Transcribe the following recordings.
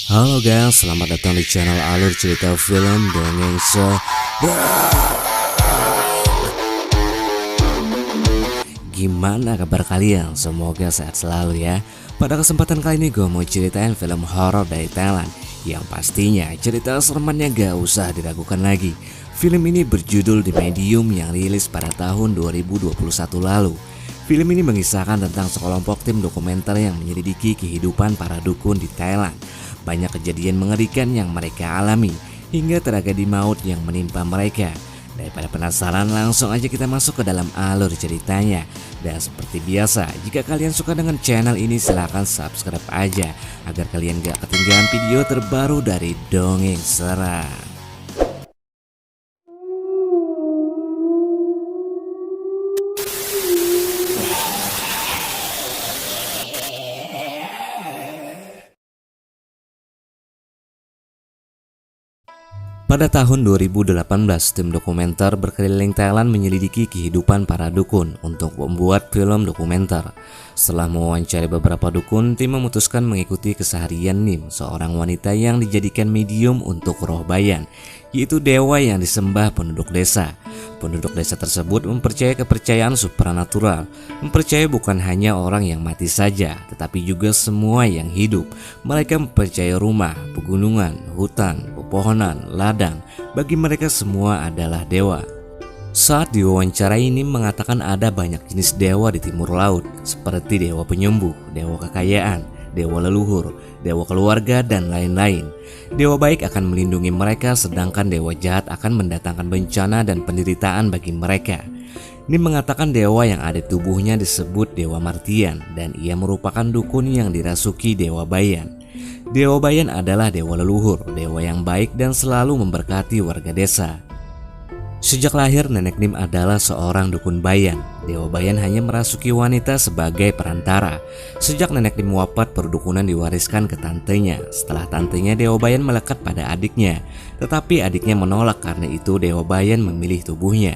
Halo guys, selamat datang di channel Alur Cerita Film Dongeng Gimana kabar kalian? Semoga sehat selalu ya. Pada kesempatan kali ini gue mau ceritain film horor dari Thailand yang pastinya cerita seremannya gak usah diragukan lagi. Film ini berjudul The Medium yang rilis pada tahun 2021 lalu. Film ini mengisahkan tentang sekelompok tim dokumenter yang menyelidiki kehidupan para dukun di Thailand. Banyak kejadian mengerikan yang mereka alami, hingga tragedi maut yang menimpa mereka. Daripada penasaran, langsung aja kita masuk ke dalam alur ceritanya. Dan seperti biasa, jika kalian suka dengan channel ini silahkan subscribe aja, agar kalian gak ketinggalan video terbaru dari Dongeng Seram. Pada tahun 2018, tim dokumenter berkeliling Thailand menyelidiki kehidupan para dukun untuk membuat film dokumenter. Setelah mewawancari beberapa dukun, tim memutuskan mengikuti keseharian Nim, seorang wanita yang dijadikan medium untuk roh bayan, yaitu dewa yang disembah penduduk desa. Penduduk desa tersebut mempercayai kepercayaan supranatural, mempercayai bukan hanya orang yang mati saja, tetapi juga semua yang hidup. Mereka mempercayai rumah, pegunungan, hutan, pepohonan, ladang. Bagi mereka semua adalah dewa. Saat diwawancarai, Nim mengatakan ada banyak jenis dewa di timur laut, seperti dewa penyembuh, dewa kekayaan, dewa leluhur, dewa keluarga, dan lain-lain. Dewa baik akan melindungi mereka, sedangkan dewa jahat akan mendatangkan bencana dan penderitaan bagi mereka. Nim mengatakan dewa yang ada di tubuhnya disebut Dewa Martian, dan ia merupakan dukun yang dirasuki Dewa Bayan. Dewa Bayan adalah dewa leluhur, dewa yang baik dan selalu memberkati warga desa. Sejak lahir, nenek Nim adalah seorang dukun bayan. Dewa Bayan hanya merasuki wanita sebagai perantara. Sejak nenek Nim wafat, perdukunan diwariskan ke tantenya. Setelah tantenya, Dewa Bayan melekat pada adiknya. Tetapi adiknya menolak, karena itu Dewa Bayan memilih tubuhnya.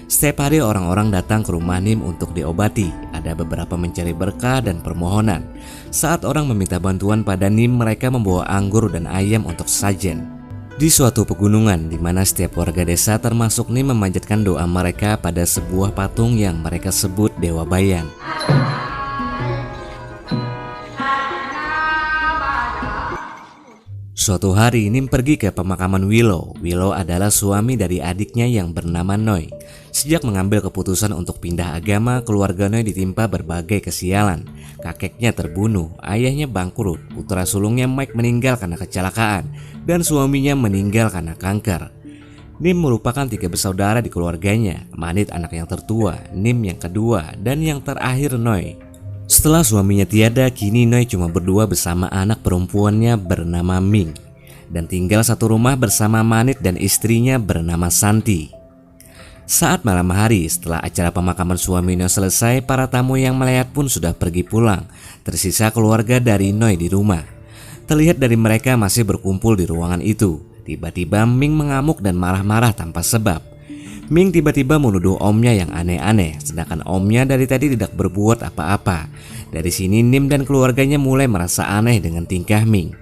Setiap hari orang-orang datang ke rumah Nim untuk diobati. Ada beberapa mencari berkah dan permohonan. Saat orang meminta bantuan pada Nim, mereka membawa anggur dan ayam untuk sajen. Di suatu pegunungan di mana setiap warga desa termasuk Nim memanjatkan doa mereka pada sebuah patung yang mereka sebut Dewa Bayan. Suatu hari Nim pergi ke pemakaman Willow. Willow adalah suami dari adiknya yang bernama Noi. Sejak mengambil keputusan untuk pindah agama, keluarga Noi ditimpa berbagai kesialan. Kakeknya terbunuh, ayahnya bangkrut, putra sulungnya Mike meninggal karena kecelakaan, dan suaminya meninggal karena kanker. Nim merupakan 3 bersaudara di keluarganya. Manit anak yang tertua, Nim yang kedua, dan yang terakhir Noi. Setelah suaminya tiada, kini Noi cuma berdua bersama anak perempuannya bernama Ming, dan tinggal satu rumah bersama Manit dan istrinya bernama Santi. Saat malam hari, setelah acara pemakaman suami Noi selesai, para tamu yang melayat pun sudah pergi pulang. Tersisa keluarga dari Noi di rumah. Terlihat dari mereka masih berkumpul di ruangan itu. Tiba-tiba Ming mengamuk dan marah-marah tanpa sebab. Ming tiba-tiba menuduh omnya yang aneh-aneh, sedangkan omnya dari tadi tidak berbuat apa-apa. Dari sini Nim dan keluarganya mulai merasa aneh dengan tingkah Ming.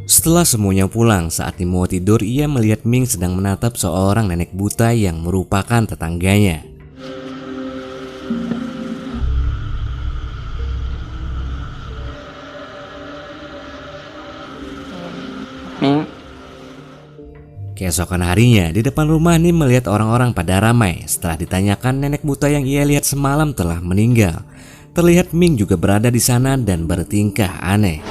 Setelah semuanya pulang, saat Nim mau tidur, ia melihat Ming sedang menatap seorang nenek buta yang merupakan tetangganya. Keesokan harinya, di depan rumah Nim melihat orang-orang pada ramai. Setelah ditanyakan, nenek buta yang ia lihat semalam telah meninggal. Terlihat Ming juga berada di sana dan bertingkah aneh.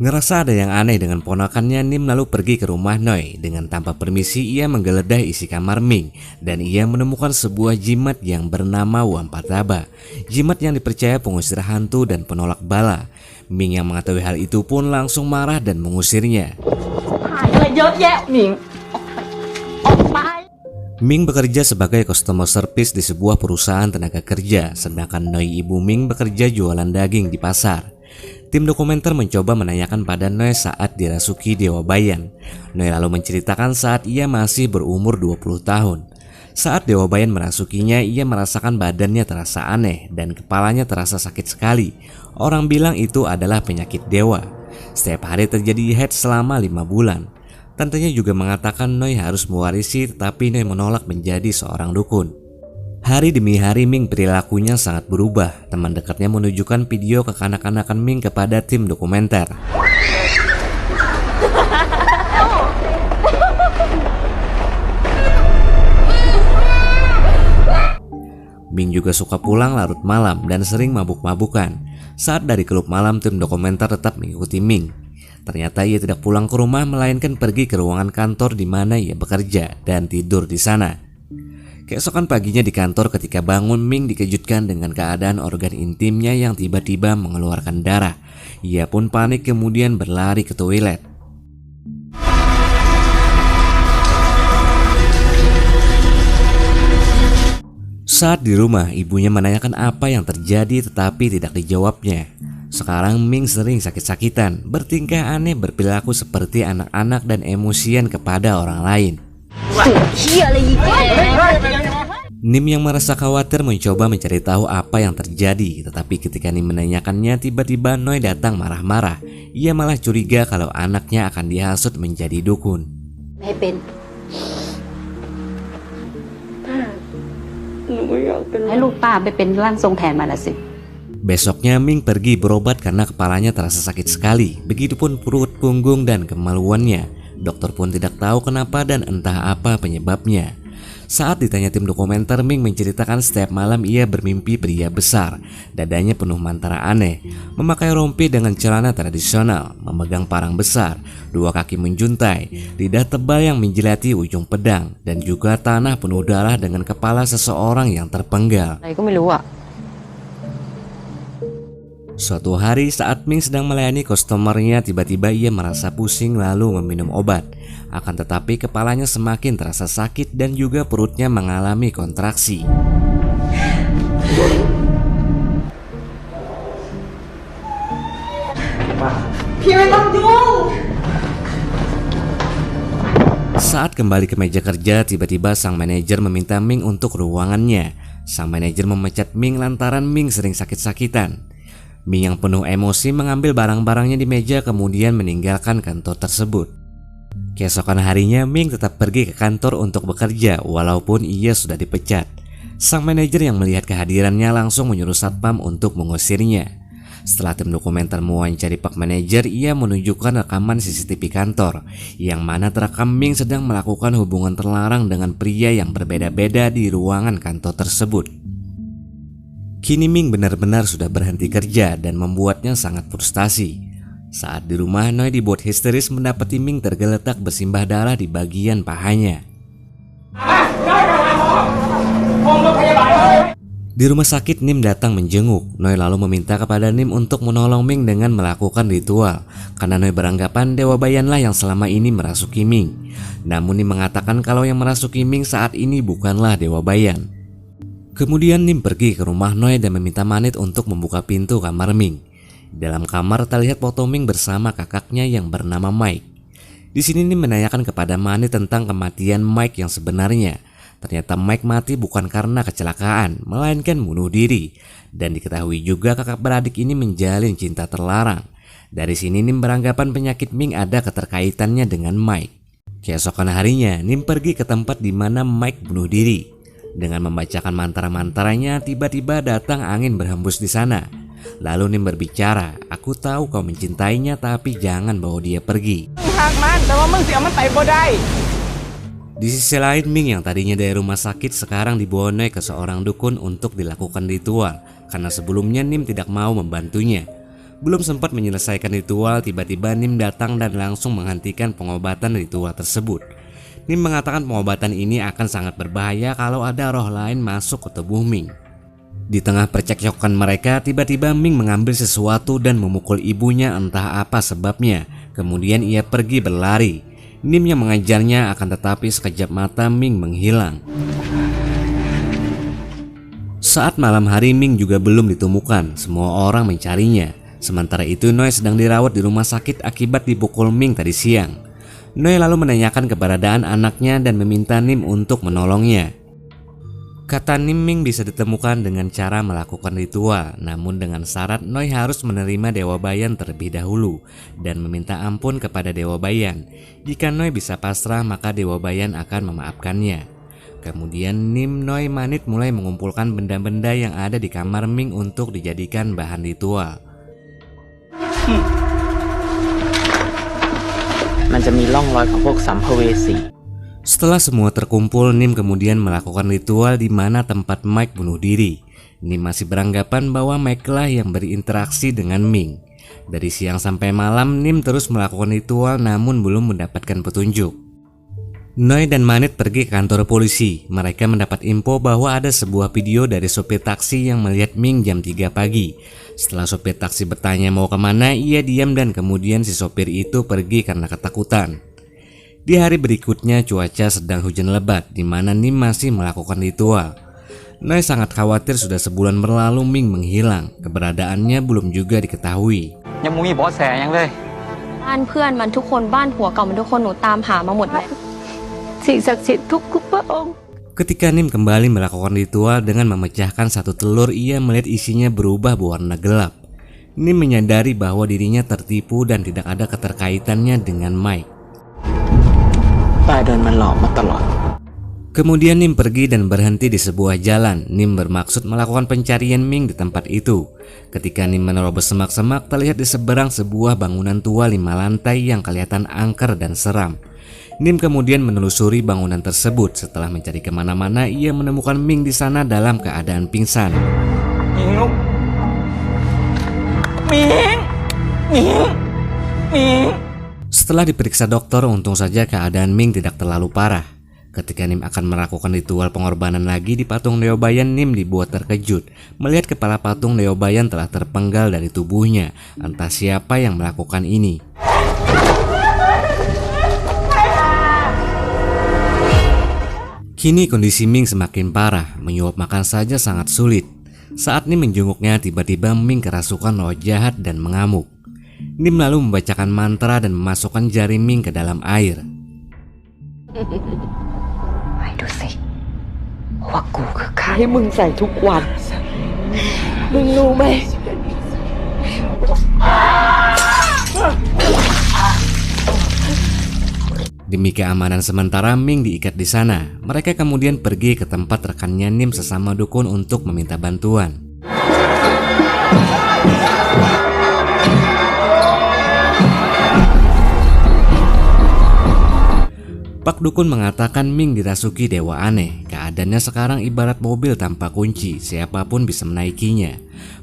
Ngerasa ada yang aneh dengan ponakannya, Nim lalu pergi ke rumah Noi. Dengan tanpa permisi, ia menggeledah isi kamar Ming, dan ia menemukan sebuah jimat yang bernama Wampataba. Jimat yang dipercaya pengusir hantu dan penolak bala. Ming yang mengetahui hal itu pun langsung marah dan mengusirnya. Ming bekerja sebagai customer service di sebuah perusahaan tenaga kerja, sedangkan Noi ibu Ming bekerja jualan daging di pasar. Tim dokumenter mencoba menanyakan pada Noi saat dirasuki Dewa Bayan. Noi lalu menceritakan saat ia masih berumur 20 tahun. Saat Dewa Bayan merasukinya, ia merasakan badannya terasa aneh dan kepalanya terasa sakit sekali. Orang bilang itu adalah penyakit dewa. Setiap hari terjadi haid selama 5 bulan. Tantenya juga mengatakan Noi harus mewarisi, tetapi Noi menolak menjadi seorang dukun. Hari demi hari Ming perilakunya sangat berubah. Teman dekatnya menunjukkan video kekanak-kanakan Ming kepada tim dokumenter. Ming juga suka pulang larut malam dan sering mabuk-mabukan. Saat dari klub malam, tim dokumenter tetap mengikuti Ming. Ternyata ia tidak pulang ke rumah, melainkan pergi ke ruangan kantor di mana ia bekerja dan tidur di sana. Keesokan paginya di kantor, ketika bangun, Ming dikejutkan dengan keadaan organ intimnya yang tiba-tiba mengeluarkan darah. Ia pun panik kemudian berlari ke toilet. Saat di rumah, ibunya menanyakan apa yang terjadi tetapi tidak dijawabnya. Sekarang Ming sering sakit-sakitan, bertingkah aneh, berperilaku seperti anak-anak dan emosian kepada orang lain. Nim yang merasa khawatir mencoba mencari tahu apa yang terjadi, tetapi ketika Nim menanyakannya, tiba-tiba Noi datang marah-marah. Ia malah curiga kalau anaknya akan dihasut menjadi dukun. Besoknya Ming pergi berobat karena kepalanya terasa sakit sekali. Begitupun perut, punggung, dan kemaluannya. Dokter pun tidak tahu kenapa dan entah apa penyebabnya. Saat ditanya tim dokumenter, Ming menceritakan setiap malam ia bermimpi pria besar, dadanya penuh mantra aneh, memakai rompi dengan celana tradisional, memegang parang besar, 2 kaki menjuntai, lidah tebal yang menjilati ujung pedang, dan juga tanah penuh darah dengan kepala seseorang yang terpenggal. Suatu hari saat Ming sedang melayani customernya, tiba-tiba ia merasa pusing lalu meminum obat. Akan tetapi kepalanya semakin terasa sakit dan juga perutnya mengalami kontraksi. Saat kembali ke meja kerja, tiba-tiba sang manajer meminta Ming untuk ruangannya. Sang manajer memecat Ming lantaran Ming sering sakit-sakitan. Ming yang penuh emosi mengambil barang-barangnya di meja kemudian meninggalkan kantor tersebut. Keesokan harinya Ming tetap pergi ke kantor untuk bekerja walaupun ia sudah dipecat. Sang manajer yang melihat kehadirannya langsung menyuruh satpam untuk mengusirnya. Setelah tim dokumenter mewawancari pak manajer, ia menunjukkan rekaman CCTV kantor yang mana terekam Ming sedang melakukan hubungan terlarang dengan pria yang berbeda-beda di ruangan kantor tersebut. Kini Ming benar-benar sudah berhenti kerja dan membuatnya sangat frustasi. Saat di rumah, Noi dibuat histeris mendapati Ming tergeletak bersimbah darah di bagian pahanya. Di rumah sakit, Nim datang menjenguk. Noi lalu meminta kepada Nim untuk menolong Ming dengan melakukan ritual, karena Noi beranggapan Dewa Bayanlah yang selama ini merasuki Ming. Namun Nim mengatakan kalau yang merasuki Ming saat ini bukanlah Dewa Bayan. Kemudian Nim pergi ke rumah Noi dan meminta Manit untuk membuka pintu kamar Ming. Dalam kamar terlihat foto Ming bersama kakaknya yang bernama Mike. Di sini Nim menanyakan kepada Manit tentang kematian Mike yang sebenarnya. Ternyata Mike mati bukan karena kecelakaan, melainkan bunuh diri. Dan diketahui juga kakak beradik ini menjalin cinta terlarang. Dari sini Nim beranggapan penyakit Ming ada keterkaitannya dengan Mike. Keesokan harinya Nim pergi ke tempat di mana Mike bunuh diri. Dengan membacakan mantra-mantranya, tiba-tiba datang angin berhembus di sana. Lalu Nim berbicara, "Aku tahu kau mencintainya, tapi jangan bawa dia pergi." Di sisi lain, Ming yang tadinya dari rumah sakit sekarang dibawa Noi ke seorang dukun untuk dilakukan ritual, karena sebelumnya Nim tidak mau membantunya. Belum sempat menyelesaikan ritual, tiba-tiba Nim datang dan langsung menghentikan pengobatan ritual tersebut. Nim mengatakan pengobatan ini akan sangat berbahaya kalau ada roh lain masuk ke tubuh Ming. Di tengah percekcokan mereka, tiba-tiba Ming mengambil sesuatu dan memukul ibunya, entah apa sebabnya. Kemudian ia pergi berlari. Nim yang mengejarnya, akan tetapi sekejap mata Ming menghilang. Saat malam hari, Ming juga belum ditemukan. Semua orang mencarinya. Sementara itu Noi sedang dirawat di rumah sakit akibat dipukul Ming tadi siang. Noi lalu menanyakan keberadaan anaknya dan meminta Nim untuk menolongnya. Kata Nim, Ming bisa ditemukan dengan cara melakukan ritual, namun dengan syarat Noi harus menerima Dewa Bayan terlebih dahulu dan meminta ampun kepada Dewa Bayan. Jika Noi bisa pasrah, maka Dewa Bayan akan memaafkannya. Kemudian Nim, Noi, Manit mulai mengumpulkan benda-benda yang ada di kamar Ming untuk dijadikan bahan ritual. มันจะมีร่องรอยของพวกสัมภเวสี Setelah semua terkumpul, Nim kemudian melakukan ritual di mana tempat Mike bunuh diri. Nim masih beranggapan bahwa Mike lah yang berinteraksi dengan Ming. Dari siang sampai malam, Nim terus melakukan ritual namun belum mendapatkan petunjuk. Noi dan Manit pergi ke kantor polisi. Mereka mendapat info bahwa ada sebuah video dari sopir taksi yang melihat Ming jam 3 pagi. Setelah sopir taksi bertanya mau kemana, ia diam dan kemudian si sopir itu pergi karena ketakutan. Di hari berikutnya cuaca sedang hujan lebat di mana Nim masih melakukan ritual. Noi sangat khawatir sudah sebulan berlalu Ming menghilang. Keberadaannya belum juga diketahui. ยังไม่มีเบาะแสยังเลย บ้านเพื่อนมันทุกคนบ้านผัวเก่ามันทุกคนหนูตามหามาหมดแล้ว สิ่งศักดิ์สิทธิ์ทุกพระองค์ Ketika Nim kembali melakukan ritual dengan memecahkan satu telur, ia melihat isinya berubah berwarna gelap. Nim menyadari bahwa dirinya tertipu dan tidak ada keterkaitannya dengan Mike. ตายเดินมันหลอกมาตลอด Kemudian Nim pergi dan berhenti di sebuah jalan. Nim bermaksud melakukan pencarian Ming di tempat itu. Ketika Nim menerobos semak-semak, terlihat di seberang sebuah bangunan tua 5 lantai yang kelihatan angker dan seram. Nim kemudian menelusuri bangunan tersebut. Setelah mencari kemana-mana, ia menemukan Ming di sana dalam keadaan pingsan. Ming, Ming, Ming, Ming. Setelah diperiksa dokter, untung saja keadaan Ming tidak terlalu parah. Ketika Nim akan melakukan ritual pengorbanan lagi di patung Dewa Bayan, Nim dibuat terkejut melihat kepala patung Dewa Bayan telah terpenggal dari tubuhnya. Entah siapa yang melakukan ini. Kini kondisi Ming semakin parah, menyuap makan saja sangat sulit. Saat Nim menjenguknya, tiba-tiba Ming kerasukan roh jahat dan mengamuk. Nim lalu membacakan mantra dan memasukkan jari Ming ke dalam air. ไปดูสิว่ากูคือใครให้มึงใส่ทุกวันมึงรู้ไหม Demi keamanan sementara, Ming diikat di sana. Mereka kemudian pergi ke tempat rekannya Nim sesama dukun untuk meminta bantuan. Pak Dukun mengatakan Ming dirasuki dewa aneh. Keadaannya sekarang ibarat mobil tanpa kunci, siapapun bisa menaikinya.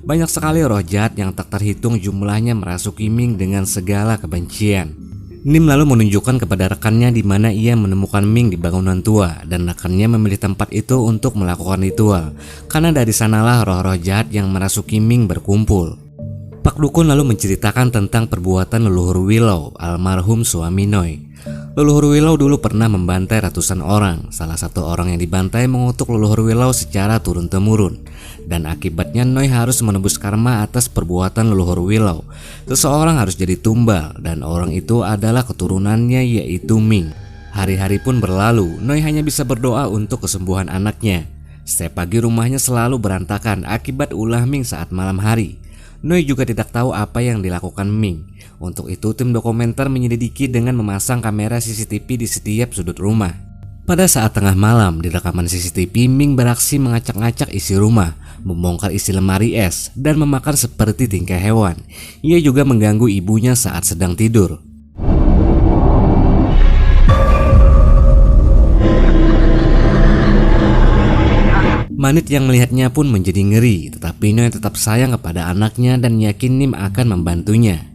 Banyak sekali roh jahat yang tak terhitung jumlahnya merasuki Ming dengan segala kebencian. Nim lalu menunjukkan kepada rekannya di mana ia menemukan Ming di bangunan tua, dan rekannya memilih tempat itu untuk melakukan ritual, karena dari sanalah roh-roh jahat yang merasuki Ming berkumpul. Pak Dukun lalu menceritakan tentang perbuatan leluhur Willow, almarhum suami Noi. Leluhur Willow dulu pernah membantai ratusan orang. Salah satu orang yang dibantai mengutuk leluhur Willow secara turun-temurun, dan akibatnya Noi harus menebus karma atas perbuatan leluhur Willow. Seseorang harus jadi tumbal, dan orang itu adalah keturunannya, yaitu Ming. Hari-hari pun berlalu, Noi hanya bisa berdoa untuk kesembuhan anaknya. Setiap pagi rumahnya selalu berantakan akibat ulah Ming saat malam hari. Noi juga tidak tahu apa yang dilakukan Ming. Untuk itu tim dokumenter menyelidiki dengan memasang kamera CCTV di setiap sudut rumah. Pada saat tengah malam, di rekaman CCTV, Ming beraksi mengacak-ngacak isi rumah, membongkar isi lemari es, dan memakan seperti tingkah hewan. Ia juga mengganggu ibunya saat sedang tidur. Manit yang melihatnya pun menjadi ngeri, tetapi Noi tetap sayang kepada anaknya dan yakin Nim akan membantunya.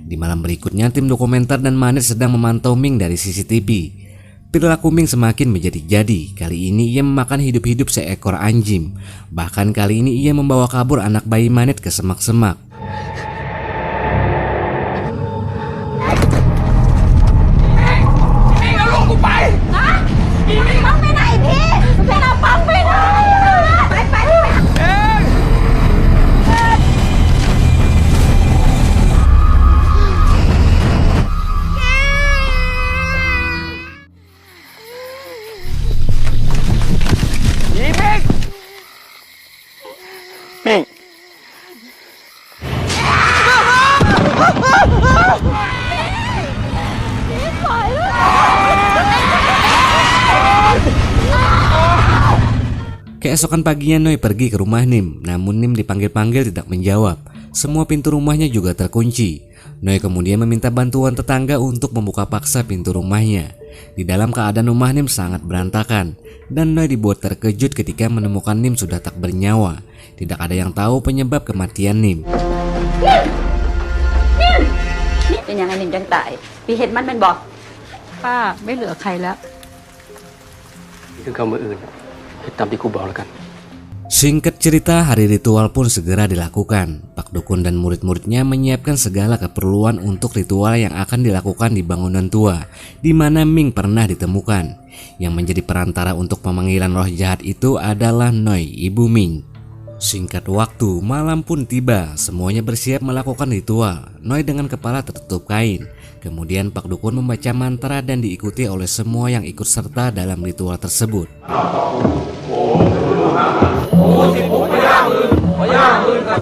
Di malam berikutnya, tim dokumenter dan Manit sedang memantau Ming dari CCTV. Perilaku Ming semakin menjadi-jadi. Kali ini ia memakan hidup-hidup seekor anjing. Bahkan kali ini ia membawa kabur anak bayi Manit ke semak-semak. Keesokan paginya Noi pergi ke rumah Nim, namun Nim dipanggil-panggil tidak menjawab. Semua pintu rumahnya juga terkunci. Noi kemudian meminta bantuan tetangga untuk membuka paksa pintu rumahnya. Di dalam keadaan rumah Nim sangat berantakan, dan Noi dibuat terkejut ketika menemukan Nim sudah tak bernyawa. Tidak ada yang tahu penyebab kematian Nim. เป็นยังไงนิมยังตายพี่เห็นมันเป็นบอกป้าไม่เหลือใครแล้ว ถึงคำมืออื่นให้ตามที่กูบอกแล้วกัน Singkat cerita, hari ritual pun segera dilakukan. Pak Dukun dan murid-muridnya menyiapkan segala keperluan untuk ritual yang akan dilakukan di bangunan tua, di mana Ming pernah ditemukan. Yang menjadi perantara untuk pemanggilan roh jahat itu adalah Noi, ibu Ming. Singkat waktu, malam pun tiba. Semuanya bersiap melakukan ritual. Noi dengan kepala tertutup kain. Kemudian Pak Dukun membaca mantra dan diikuti oleh semua yang ikut serta dalam ritual tersebut.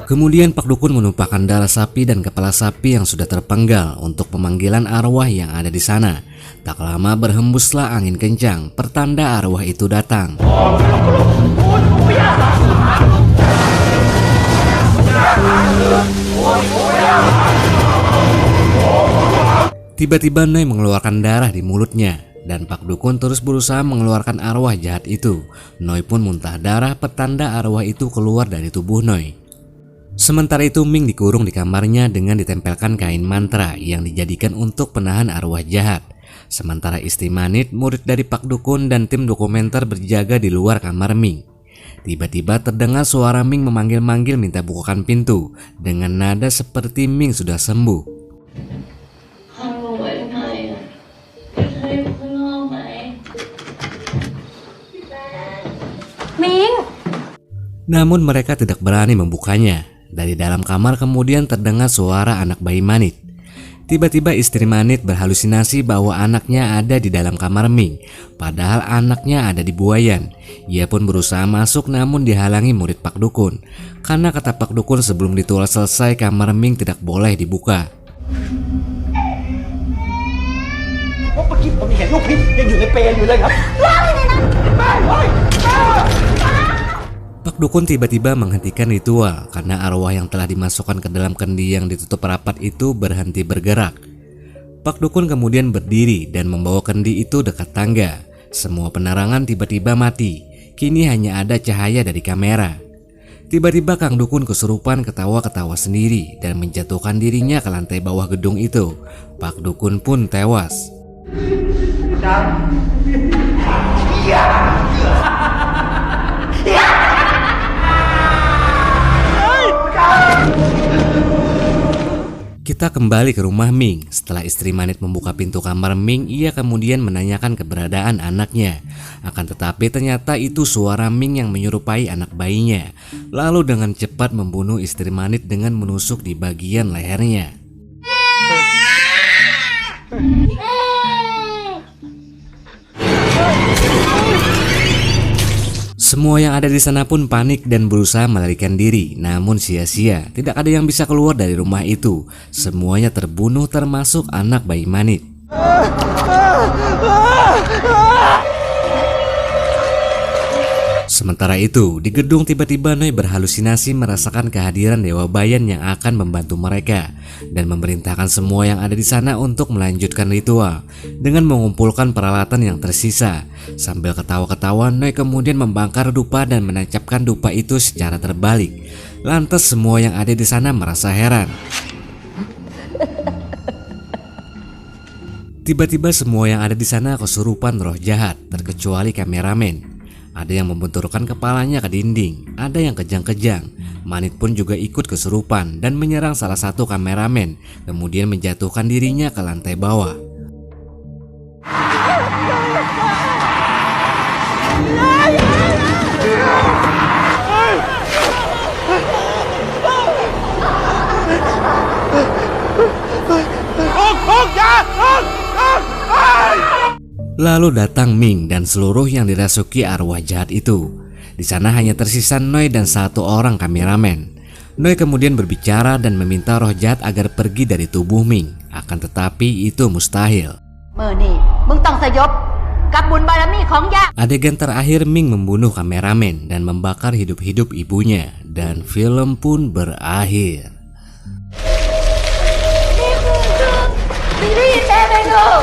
Kemudian Pak Dukun menumpahkan darah sapi dan kepala sapi yang sudah terpenggal untuk pemanggilan arwah yang ada di sana. Tak lama berhembuslah angin kencang, pertanda arwah itu datang. Tiba-tiba Noi mengeluarkan darah di mulutnya, dan Pak Dukun terus berusaha mengeluarkan arwah jahat itu. Noi pun muntah darah, petanda arwah itu keluar dari tubuh Noi. Sementara itu Ming dikurung di kamarnya dengan ditempelkan kain mantra yang dijadikan untuk penahan arwah jahat. Sementara istri Manit, murid dari Pak Dukun dan tim dokumenter berjaga di luar kamar Ming. Tiba-tiba terdengar suara Ming memanggil-manggil minta bukakan pintu dengan nada seperti Ming sudah sembuh. Ming! Namun mereka tidak berani membukanya. Dari dalam kamar kemudian terdengar suara anak bayi Manit. Tiba-tiba istri Manit berhalusinasi bahwa anaknya ada di dalam kamar Ming, padahal anaknya ada di buayan. Ia pun berusaha masuk namun dihalangi murid Pak Dukun. Karena kata Pak Dukun sebelum ritual selesai kamar Ming tidak boleh dibuka. Pak Dukun tiba-tiba menghentikan ritual karena arwah yang telah dimasukkan ke dalam kendi yang ditutup rapat itu berhenti bergerak. Pak Dukun kemudian berdiri dan membawa kendi itu dekat tangga. Semua penerangan tiba-tiba mati. Kini hanya ada cahaya dari kamera. Tiba-tiba Kang Dukun kesurupan ketawa-ketawa sendiri dan menjatuhkan dirinya ke lantai bawah gedung itu. Pak Dukun pun tewas. Kita kembali ke rumah Ming. Setelah istri Manit membuka pintu kamar Ming, ia kemudian menanyakan keberadaan anaknya. Akan tetapi ternyata itu suara Ming yang menyerupai anak bayinya. Lalu dengan cepat membunuh istri Manit dengan menusuk di bagian lehernya. Semua yang ada di sana pun panik dan berusaha melarikan diri, namun sia-sia. Tidak ada yang bisa keluar dari rumah itu. Semuanya terbunuh termasuk anak bayi Manit. Sementara itu, di gedung tiba-tiba Noi berhalusinasi merasakan kehadiran Dewa Bayan yang akan membantu mereka dan memerintahkan semua yang ada di sana untuk melanjutkan ritual dengan mengumpulkan peralatan yang tersisa. Sambil ketawa-ketawa, Noi kemudian membakar dupa dan menancapkan dupa itu secara terbalik. Lantas semua yang ada di sana merasa heran. Tiba-tiba semua yang ada di sana kesurupan roh jahat, terkecuali kameramen. Ada yang membenturkan kepalanya ke dinding, ada yang kejang-kejang. Manit pun juga ikut kesurupan dan menyerang salah satu kameramen, kemudian menjatuhkan dirinya ke lantai bawah. Lalu datang Ming dan seluruh yang dirasuki arwah jahat itu. Di sana hanya tersisa Noi dan satu orang kameramen. Noi kemudian berbicara dan meminta roh jahat agar pergi dari tubuh Ming. Akan tetapi itu mustahil. มื้อนี้มึงต้องสยบ กับบุญบารมีของย่า Adegan terakhir Ming membunuh kameramen dan membakar hidup-hidup ibunya, dan film pun berakhir. นี่ได้ยินแม่ไหมลูก